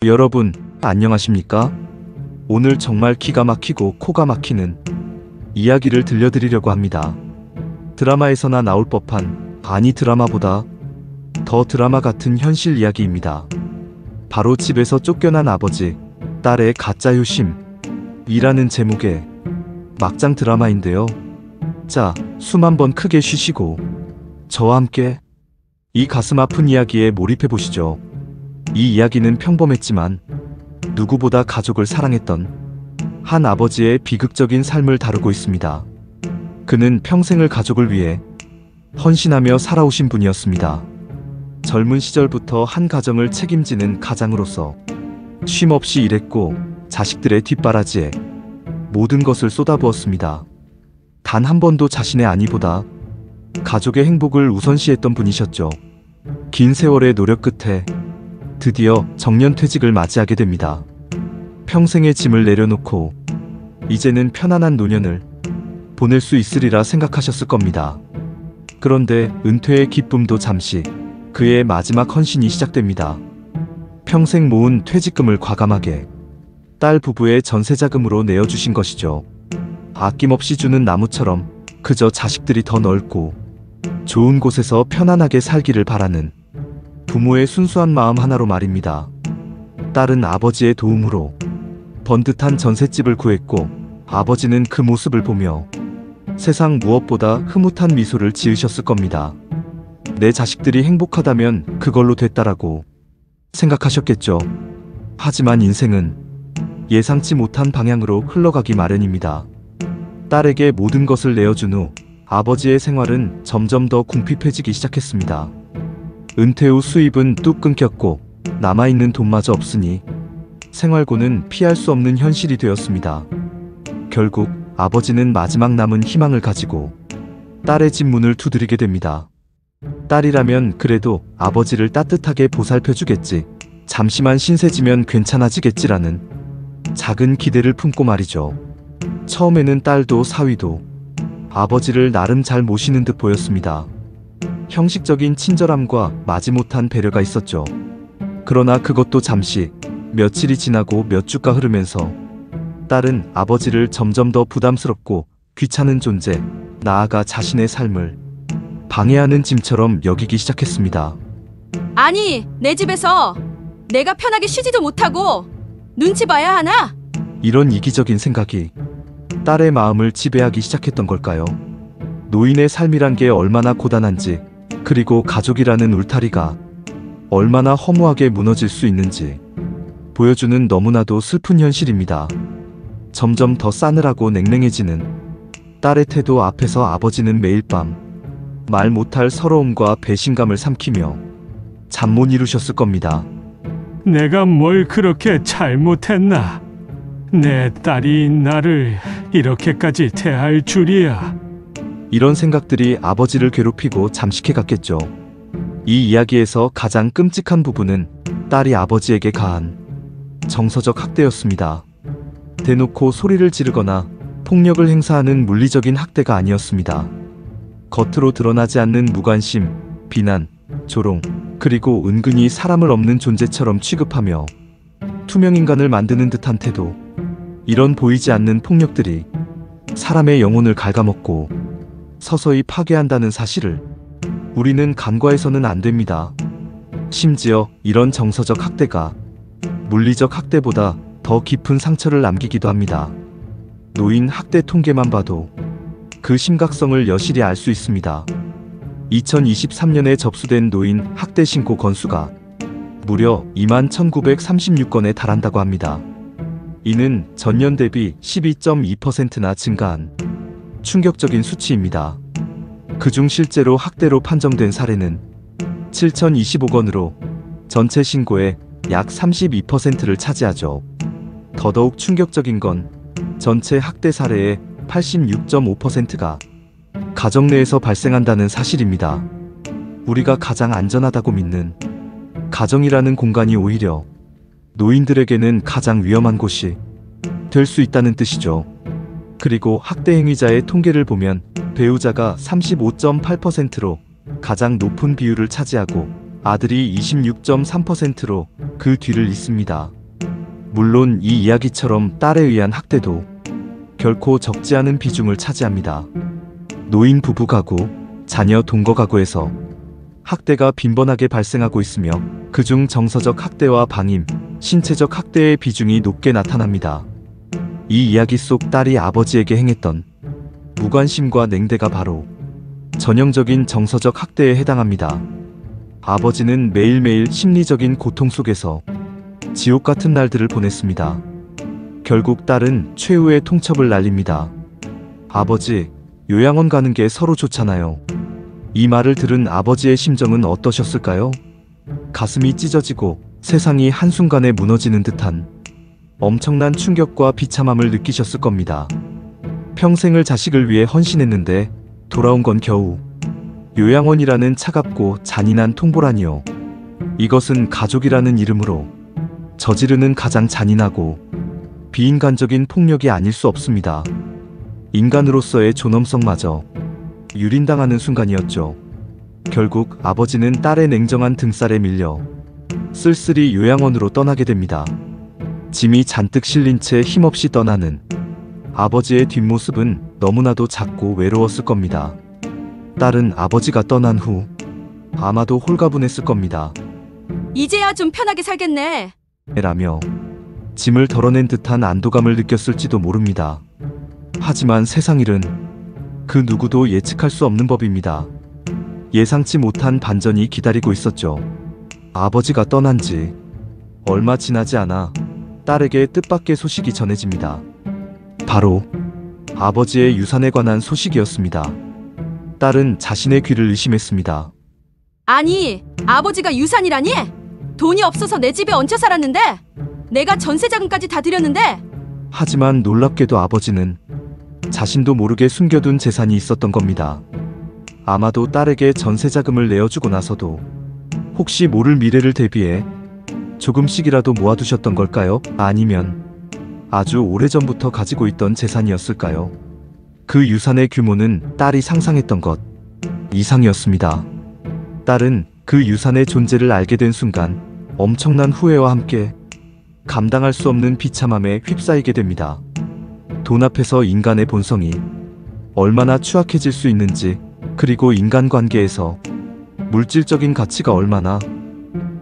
여러분, 안녕하십니까? 오늘 정말 기가 막히고 코가 막히는 이야기를 들려드리려고 합니다. 드라마에서나 나올 법한, 아니 드라마보다 더 드라마 같은 현실 이야기입니다. 바로 집에서 쫓겨난 아버지, 딸의 가짜 효심이라는 제목의 막장 드라마인데요. 자, 숨 한번 크게 쉬시고 저와 함께 이 가슴 아픈 이야기에 몰입해 보시죠. 이 이야기는 평범했지만 누구보다 가족을 사랑했던 한 아버지의 비극적인 삶을 다루고 있습니다. 그는 평생을 가족을 위해 헌신하며 살아오신 분이었습니다. 젊은 시절부터 한 가정을 책임지는 가장으로서 쉼없이 일했고 자식들의 뒷바라지에 모든 것을 쏟아부었습니다. 단 한 번도 자신의 안위보다 가족의 행복을 우선시했던 분이셨죠. 긴 세월의 노력 끝에 드디어 정년퇴직을 맞이하게 됩니다. 평생의 짐을 내려놓고 이제는 편안한 노년을 보낼 수 있으리라 생각하셨을 겁니다. 그런데 은퇴의 기쁨도 잠시, 그의 마지막 헌신이 시작됩니다. 평생 모은 퇴직금을 과감하게 딸 부부의 전세자금으로 내어주신 것이죠. 아낌없이 주는 나무처럼 그저 자식들이 더 넓고 좋은 곳에서 편안하게 살기를 바라는 부모의 순수한 마음 하나로 말입니다. 딸은 아버지의 도움으로 번듯한 전셋집을 구했고 아버지는 그 모습을 보며 세상 무엇보다 흐뭇한 미소를 지으셨을 겁니다. 내 자식들이 행복하다면 그걸로 됐다라고 생각하셨겠죠. 하지만 인생은 예상치 못한 방향으로 흘러가기 마련입니다. 딸에게 모든 것을 내어준 후 아버지의 생활은 점점 더 궁핍해지기 시작했습니다. 은퇴 후 수입은 뚝 끊겼고 남아있는 돈마저 없으니 생활고는 피할 수 없는 현실이 되었습니다. 결국 아버지는 마지막 남은 희망을 가지고 딸의 집 문을 두드리게 됩니다. 딸이라면 그래도 아버지를 따뜻하게 보살펴주겠지, 잠시만 신세지면 괜찮아지겠지라는 작은 기대를 품고 말이죠. 처음에는 딸도 사위도 아버지를 나름 잘 모시는 듯 보였습니다. 형식적인 친절함과 마지못한 배려가 있었죠. 그러나 그것도 잠시, 며칠이 지나고 몇 주가 흐르면서 딸은 아버지를 점점 더 부담스럽고 귀찮은 존재, 나아가 자신의 삶을 방해하는 짐처럼 여기기 시작했습니다. 아니, 내 집에서 내가 편하게 쉬지도 못하고 눈치 봐야 하나? 이런 이기적인 생각이 딸의 마음을 지배하기 시작했던 걸까요? 노인의 삶이란 게 얼마나 고단한지, 그리고 가족이라는 울타리가 얼마나 허무하게 무너질 수 있는지 보여주는 너무나도 슬픈 현실입니다. 점점 더 싸늘하고 냉랭해지는 딸의 태도 앞에서 아버지는 매일 밤 말 못할 서러움과 배신감을 삼키며 잠 못 이루셨을 겁니다. 내가 뭘 그렇게 잘못했나? 내 딸이 나를 이렇게까지 대할 줄이야. 이런 생각들이 아버지를 괴롭히고 잠식해 갔겠죠. 이 이야기에서 가장 끔찍한 부분은 딸이 아버지에게 가한 정서적 학대였습니다. 대놓고 소리를 지르거나 폭력을 행사하는 물리적인 학대가 아니었습니다. 겉으로 드러나지 않는 무관심, 비난, 조롱, 그리고 은근히 사람을 없는 존재처럼 취급하며 투명인간을 만드는 듯한 태도. 이런 보이지 않는 폭력들이 사람의 영혼을 갉아먹고 서서히 파괴한다는 사실을 우리는 간과해서는 안 됩니다. 심지어 이런 정서적 학대가 물리적 학대보다 더 깊은 상처를 남기기도 합니다. 노인 학대 통계만 봐도 그 심각성을 여실히 알 수 있습니다. 2023년에 접수된 노인 학대 신고 건수가 무려 21,936건에 달한다고 합니다. 이는 전년 대비 12.2%나 증가한 충격적인 수치입니다. 그중 실제로 학대로 판정된 사례는 7,025건으로 전체 신고의 약 32%를 차지하죠. 더더욱 충격적인 건 전체 학대 사례의 86.5%가 가정 내에서 발생한다는 사실입니다. 우리가 가장 안전하다고 믿는 가정이라는 공간이 오히려 노인들에게는 가장 위험한 곳이 될 수 있다는 뜻이죠. 그리고 학대 행위자의 통계를 보면 배우자가 35.8%로 가장 높은 비율을 차지하고 아들이 26.3%로 그 뒤를 잇습니다. 물론 이 이야기처럼 딸에 의한 학대도 결코 적지 않은 비중을 차지합니다. 노인 부부 가구, 자녀 동거 가구에서 학대가 빈번하게 발생하고 있으며 그중 정서적 학대와 방임, 신체적 학대의 비중이 높게 나타납니다. 이 이야기 속 딸이 아버지에게 행했던 무관심과 냉대가 바로 전형적인 정서적 학대에 해당합니다. 아버지는 매일매일 심리적인 고통 속에서 지옥 같은 날들을 보냈습니다. 결국 딸은 최후의 통첩을 날립니다. 아버지, 요양원 가는 게 서로 좋잖아요. 이 말을 들은 아버지의 심정은 어떠셨을까요? 가슴이 찢어지고 세상이 한순간에 무너지는 듯한 엄청난 충격과 비참함을 느끼셨을 겁니다. 평생을 자식을 위해 헌신했는데 돌아온 건 겨우 요양원이라는 차갑고 잔인한 통보라니요. 이것은 가족이라는 이름으로 저지르는 가장 잔인하고 비인간적인 폭력이 아닐 수 없습니다. 인간으로서의 존엄성마저 유린당하는 순간이었죠. 결국 아버지는 딸의 냉정한 등살에 밀려 쓸쓸히 요양원으로 떠나게 됩니다. 짐이 잔뜩 실린 채 힘없이 떠나는 아버지의 뒷모습은 너무나도 작고 외로웠을 겁니다. 딸은 아버지가 떠난 후 아마도 홀가분했을 겁니다. 이제야 좀 편하게 살겠네. 라며 짐을 덜어낸 듯한 안도감을 느꼈을지도 모릅니다. 하지만 세상 일은 그 누구도 예측할 수 없는 법입니다. 예상치 못한 반전이 기다리고 있었죠. 아버지가 떠난 지 얼마 지나지 않아 딸에게 뜻밖의 소식이 전해집니다. 바로 아버지의 유산에 관한 소식이었습니다. 딸은 자신의 귀를 의심했습니다. 아니, 아버지가 유산이라니? 돈이 없어서 내 집에 얹혀 살았는데 내가 전세자금까지 다 드렸는데. 하지만 놀랍게도 아버지는 자신도 모르게 숨겨둔 재산이 있었던 겁니다. 아마도 딸에게 전세자금을 내어주고 나서도 혹시 모를 미래를 대비해 조금씩이라도 모아두셨던 걸까요? 아니면 아주 오래전부터 가지고 있던 재산이었을까요? 그 유산의 규모는 딸이 상상했던 것 이상이었습니다. 딸은 그 유산의 존재를 알게 된 순간 엄청난 후회와 함께 감당할 수 없는 비참함에 휩싸이게 됩니다. 돈 앞에서 인간의 본성이 얼마나 추악해질 수 있는지, 그리고 인간관계에서 물질적인 가치가 얼마나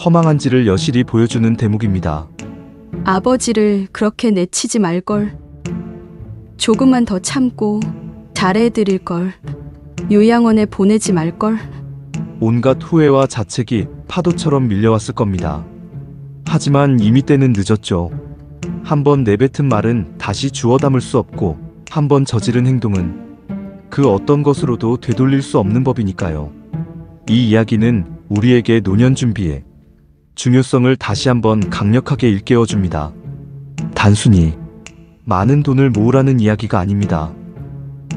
허망한지를 여실히 보여주는 대목입니다. 아버지를 그렇게 내치지 말걸. 조금만 더 참고 잘해드릴걸. 요양원에 보내지 말걸. 온갖 후회와 자책이 파도처럼 밀려왔을 겁니다. 하지만 이미 때는 늦었죠. 한번 내뱉은 말은 다시 주워 담을 수 없고, 한번 저지른 행동은 그 어떤 것으로도 되돌릴 수 없는 법이니까요. 이 이야기는 우리에게 노년 준비의 중요성을 다시 한번 강력하게 일깨워줍니다. 단순히 많은 돈을 모으라는 이야기가 아닙니다.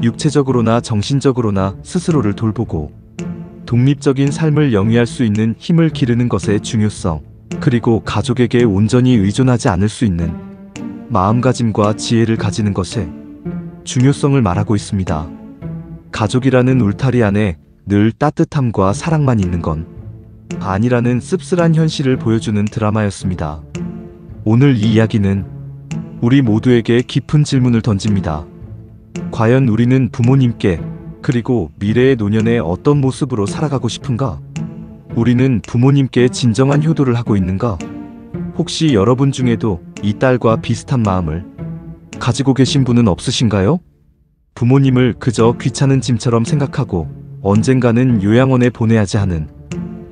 육체적으로나 정신적으로나 스스로를 돌보고 독립적인 삶을 영위할 수 있는 힘을 기르는 것의 중요성, 그리고 가족에게 온전히 의존하지 않을 수 있는 마음가짐과 지혜를 가지는 것의 중요성을 말하고 있습니다. 가족이라는 울타리 안에 늘 따뜻함과 사랑만 있는 건 아니라는 씁쓸한 현실을 보여주는 드라마였습니다. 오늘 이 이야기는 우리 모두에게 깊은 질문을 던집니다. 과연 우리는 부모님께, 그리고 미래의 노년에 어떤 모습으로 살아가고 싶은가? 우리는 부모님께 진정한 효도를 하고 있는가? 혹시 여러분 중에도 이 딸과 비슷한 마음을 가지고 계신 분은 없으신가요? 부모님을 그저 귀찮은 짐처럼 생각하고 언젠가는 요양원에 보내야지 하는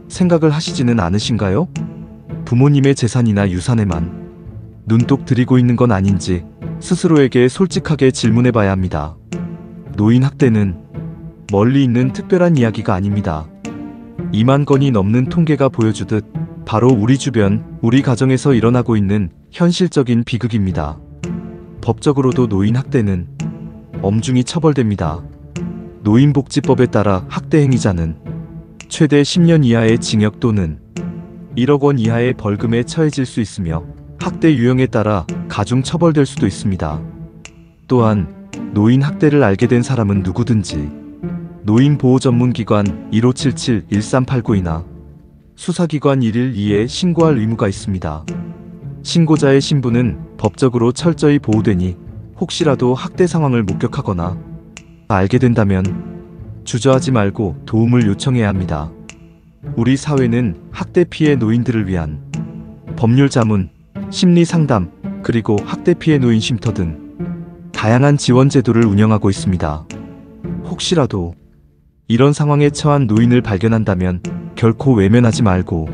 생각을 하시지는 않으신가요? 부모님의 재산이나 유산에만 눈독 들이고 있는 건 아닌지 스스로에게 솔직하게 질문해 봐야 합니다. 노인 학대는 멀리 있는 특별한 이야기가 아닙니다. 2만 건이 넘는 통계가 보여주듯 바로 우리 주변, 우리 가정에서 일어나고 있는 현실적인 비극입니다. 법적으로도 노인 학대는 엄중히 처벌됩니다. 노인복지법에 따라 학대 행위자는 최대 10년 이하의 징역 또는 1억 원 이하의 벌금에 처해질 수 있으며, 학대 유형에 따라 가중 처벌될 수도 있습니다. 또한 노인 학대를 알게 된 사람은 누구든지 노인보호전문기관 1577-1389이나 수사기관 1일 2에 신고할 의무가 있습니다. 신고자의 신분은 법적으로 철저히 보호되니 혹시라도 학대 상황을 목격하거나 알게 된다면 주저하지 말고 도움을 요청해야 합니다. 우리 사회는 학대 피해 노인들을 위한 법률 자문, 심리 상담, 그리고 학대 피해 노인 쉼터 등 다양한 지원 제도를 운영하고 있습니다. 혹시라도 이런 상황에 처한 노인을 발견한다면 결코 외면하지 말고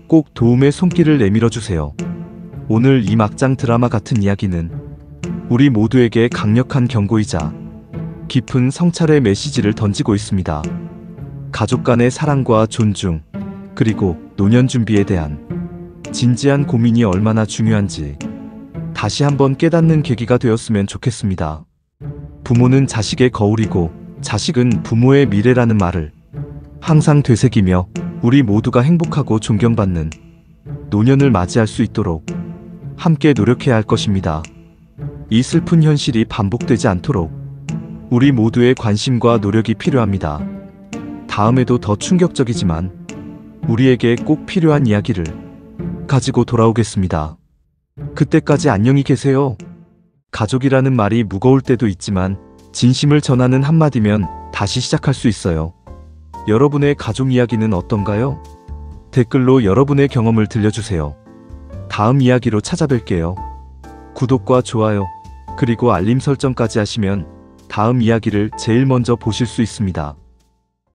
꼭 도움의 손길을 내밀어 주세요. 오늘 이 막장 드라마 같은 이야기는 우리 모두에게 강력한 경고이자 깊은 성찰의 메시지를 던지고 있습니다. 가족 간의 사랑과 존중, 그리고 노년 준비에 대한 진지한 고민이 얼마나 중요한지 다시 한번 깨닫는 계기가 되었으면 좋겠습니다. 부모는 자식의 거울이고 자식은 부모의 미래라는 말을 항상 되새기며 우리 모두가 행복하고 존경받는 노년을 맞이할 수 있도록 함께 노력해야 할 것입니다. 이 슬픈 현실이 반복되지 않도록 우리 모두의 관심과 노력이 필요합니다. 다음에도 더 충격적이지만 우리에게 꼭 필요한 이야기를 가지고 돌아오겠습니다. 그때까지 안녕히 계세요. 가족이라는 말이 무거울 때도 있지만 진심을 전하는 한마디면 다시 시작할 수 있어요. 여러분의 가족 이야기는 어떤가요? 댓글로 여러분의 경험을 들려주세요. 다음 이야기로 찾아뵐게요. 구독과 좋아요, 그리고 알림 설정까지 하시면 다음 이야기를 제일 먼저 보실 수 있습니다.